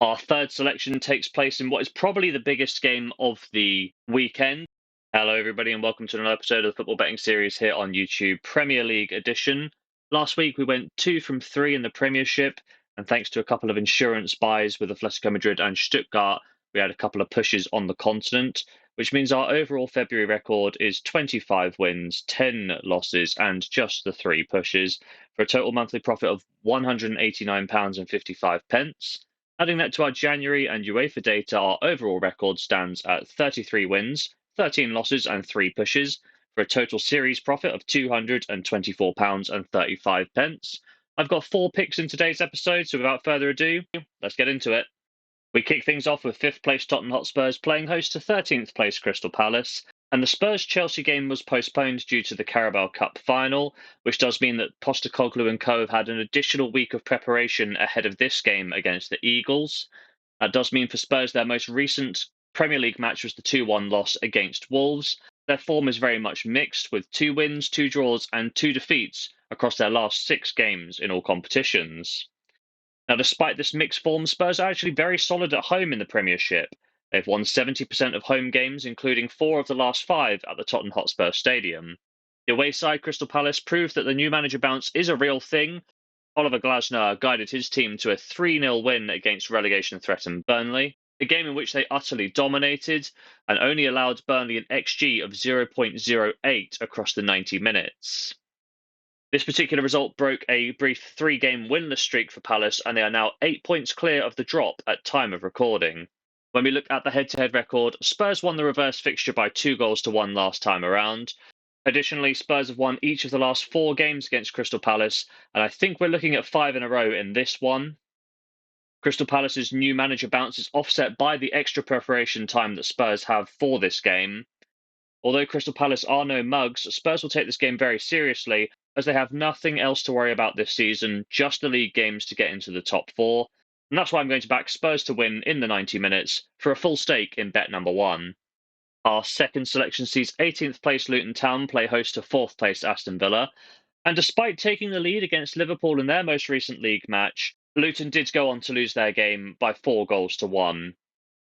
Our third selection takes place in what is probably the biggest game of the weekend. Hello, everybody, and welcome to another episode of the Football Betting Series here on YouTube, Premier League edition. Last week, we went 2 from 3 in the Premiership, and thanks to a couple of insurance buys with Atletico Madrid and Stuttgart, we had a couple of pushes on the continent, which means our overall February record is 25 wins, 10 losses, and just the 3 pushes, for a total monthly profit of £189.55. Adding that to our January and UEFA data, our overall record stands at 33 wins, 13 losses, and 3 pushes, for a total series profit of £224.35. I've got 4 picks in today's episode, so without further ado, let's get into it. We kick things off with 5th place Tottenham Hotspurs playing host to 13th place Crystal Palace. And the Spurs-Chelsea game was postponed due to the Carabao Cup final, which does mean that Postecoglou and co have had an additional week of preparation ahead of this game against the Eagles. That does mean for Spurs their most recent Premier League match was the 2-1 loss against Wolves. Their form is very much mixed, with 2 wins, 2 draws and 2 defeats across their last 6 games in all competitions. Now, despite this mixed form, Spurs are actually very solid at home in the Premiership. They've won 70% of home games, including 4 of the last 5 at the Tottenham Hotspur Stadium. The away side, Crystal Palace, proved that the new manager bounce is a real thing. Oliver Glasner guided his team to a 3-0 win against relegation-threatened Burnley, a game in which they utterly dominated and only allowed Burnley an XG of 0.08 across the 90 minutes. This particular result broke a brief 3-game winless streak for Palace, and they are now 8 points clear of the drop at time of recording. When we look at the head-to-head record, Spurs won the reverse fixture by 2-1 last time around. Additionally, Spurs have won each of the last 4 games against Crystal Palace, and I think we're looking at 5 in a row in this one. Crystal Palace's new manager bounce is offset by the extra preparation time that Spurs have for this game. Although Crystal Palace are no mugs, Spurs will take this game very seriously, as they have nothing else to worry about this season, just the league games to get into the top 4. And that's why I'm going to back Spurs to win in the 90 minutes for a full stake in bet number 1. Our second selection sees 18th place Luton Town play host to 4th place Aston Villa. And despite taking the lead against Liverpool in their most recent league match, Luton did go on to lose their game by 4-1.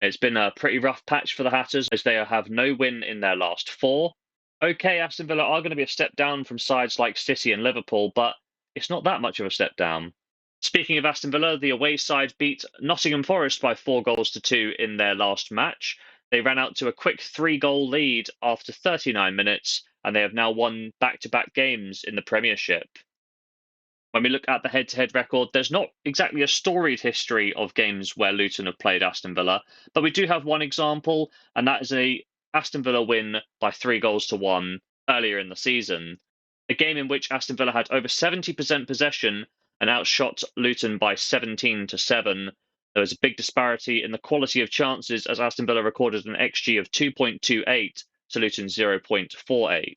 It's been a pretty rough patch for the Hatters, as they have no win in their last 4. OK, Aston Villa are going to be a step down from sides like City and Liverpool, but it's not that much of a step down. Speaking of Aston Villa, the away side beat Nottingham Forest by 4-2 in their last match. They ran out to a quick 3-goal lead after 39 minutes, and they have now won back-to-back games in the Premiership. When we look at the head-to-head record, there's not exactly a storied history of games where Luton have played Aston Villa, but we do have one example, and that is a Aston Villa win by 3-1 earlier in the season. A game in which Aston Villa had over 70% possession and outshot Luton by 17-7. There was a big disparity in the quality of chances, as Aston Villa recorded an XG of 2.28 to Luton's 0.48.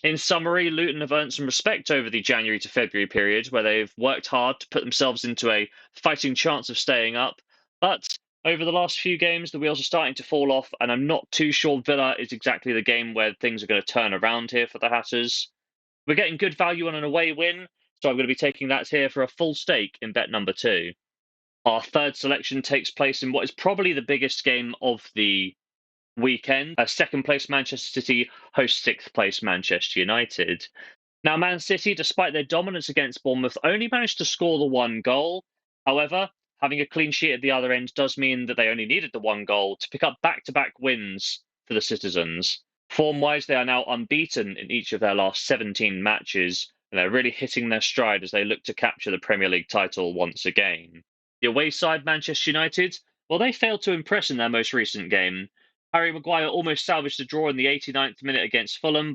In summary, Luton have earned some respect over the January to February period, where they've worked hard to put themselves into a fighting chance of staying up. But over the last few games, the wheels are starting to fall off, and I'm not too sure Villa is exactly the game where things are going to turn around here for the Hatters. We're getting good value on an away win, so I'm going to be taking that here for a full stake in bet number 2. Our third selection takes place in what is probably the biggest game of the weekend. 2nd place Manchester City hosts 6th place Manchester United. Now, Man City, despite their dominance against Bournemouth, only managed to score the 1 goal. However, having a clean sheet at the other end does mean that they only needed the 1 goal to pick up back-to-back wins for the citizens. Form-wise, they are now unbeaten in each of their last 17 matches, and they're really hitting their stride as they look to capture the Premier League title once again. The away side, Manchester United, well, they failed to impress in their most recent game. Harry Maguire almost salvaged a draw in the 89th minute against Fulham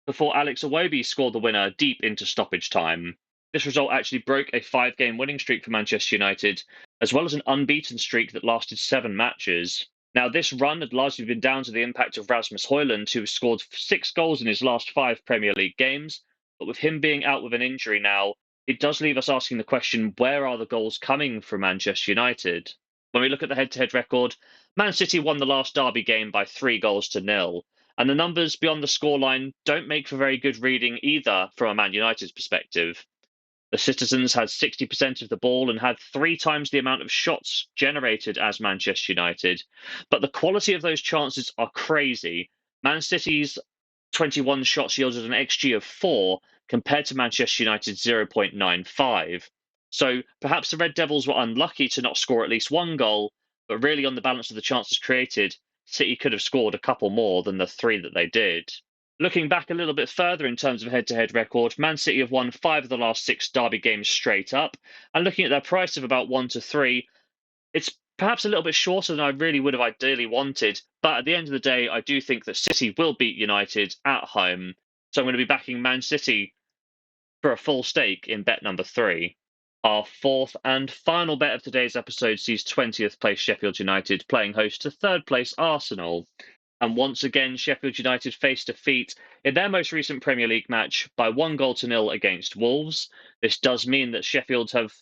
before Alex Iwobi scored the winner deep into stoppage time. This result actually broke a 5-game winning streak for Manchester United, as well as an unbeaten streak that lasted 7 matches. Now, this run had largely been down to the impact of Rasmus Højlund, who scored 6 goals in his last 5 Premier League games, but with him being out with an injury now, it does leave us asking the question, where are the goals coming from Manchester United? When we look at the head-to-head record, Man City won the last derby game by 3-0, and the numbers beyond the scoreline don't make for very good reading either from a Man United's perspective. The Citizens had 60% of the ball and had 3 times the amount of shots generated as Manchester United. But the quality of those chances are crazy. Man City's 21 shots yielded an XG of 4 compared to Manchester United's 0.95. So perhaps the Red Devils were unlucky to not score at least one goal, but really on the balance of the chances created, City could have scored a couple more than the 3 that they did. Looking back a little bit further in terms of head-to-head record, Man City have won 5 of the last 6 derby games straight up, and looking at their price of about 1-3, it's perhaps a little bit shorter than I really would have ideally wanted, but at the end of the day, I do think that City will beat United at home, so I'm going to be backing Man City for a full stake in bet number 3. Our fourth and final bet of today's episode sees 20th place Sheffield United playing host to 3rd place Arsenal. And once again, Sheffield United faced defeat in their most recent Premier League match by 1-0 against Wolves. This does mean that Sheffield have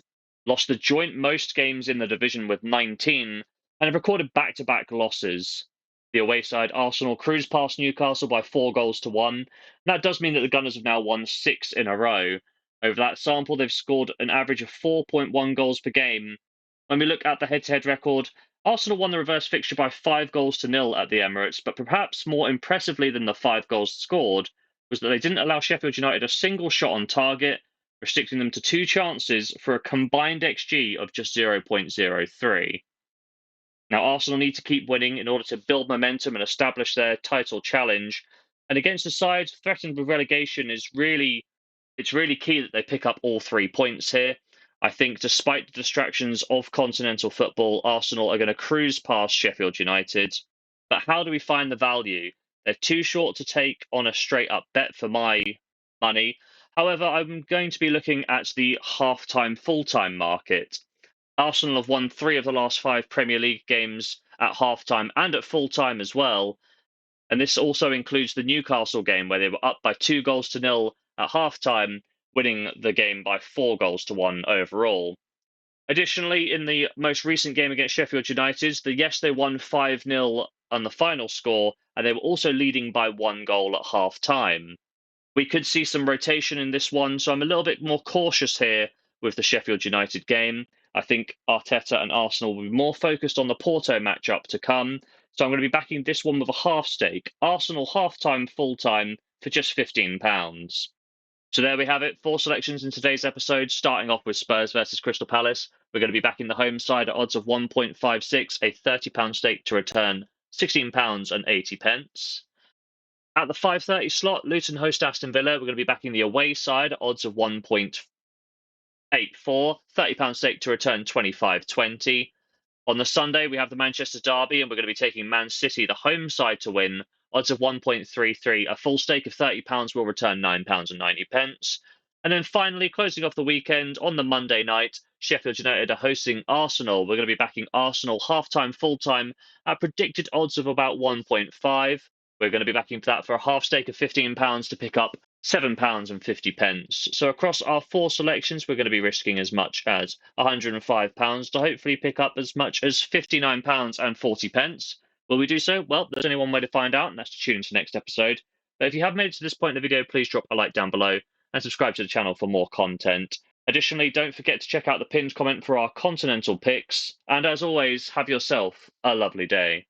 lost the joint most games in the division with 19 and have recorded back-to-back losses. The away side, Arsenal, cruised past Newcastle by 4-1. That does mean that the Gunners have now won 6 in a row. Over that sample, they've scored an average of 4.1 goals per game. When we look at the head-to-head record, Arsenal won the reverse fixture by 5-0 at the Emirates, but perhaps more impressively than the 5 goals scored was that they didn't allow Sheffield United a single shot on target, restricting them to 2 chances for a combined XG of just 0.03. Now, Arsenal need to keep winning in order to build momentum and establish their title challenge. And against a side threatened with relegation, it's really key that they pick up all 3 points here. I think despite the distractions of continental football, Arsenal are going to cruise past Sheffield United. But how do we find the value? They're too short to take on a straight up bet for my money. However, I'm going to be looking at the half-time, full-time market. Arsenal have won 3 of the last 5 Premier League games at half-time and at full-time as well. And this also includes the Newcastle game where they were up by 2-0 at half-time, winning the game by 4-1 overall. Additionally, in the most recent game against Sheffield United, they won 5-0 on the final score, and they were also leading by 1 goal at half-time. We could see some rotation in this one, so I'm a little bit more cautious here with the Sheffield United game. I think Arteta and Arsenal will be more focused on the Porto matchup to come, so I'm going to be backing this one with a half stake. Arsenal half-time, full-time for just £15. So there we have it, 4 selections in today's episode, starting off with Spurs versus Crystal Palace. We're going to be backing the home side at odds of 1.56, a £30 stake to return £16.80. At the 5:30 slot, Luton host Aston Villa. We're going to be backing the away side at odds of 1.84, £30 stake to return 25.20. On the Sunday, we have the Manchester Derby, and we're going to be taking Man City, the home side, to win. Odds of 1.33. A full stake of £30 will return £9.90. And then finally, closing off the weekend, on the Monday night, Sheffield United are hosting Arsenal. We're going to be backing Arsenal half-time, full-time at predicted odds of about 1.5. We're going to be backing for that for a half stake of £15 to pick up £7.50. So across our 4 selections, we're going to be risking as much as £105 to hopefully pick up as much as £59.40. Will we do so? Well, there's only one way to find out, and that's to tune into the next episode. But if you have made it to this point in the video, please drop a like down below and subscribe to the channel for more content. Additionally, don't forget to check out the pinned comment for our continental picks. And as always, have yourself a lovely day.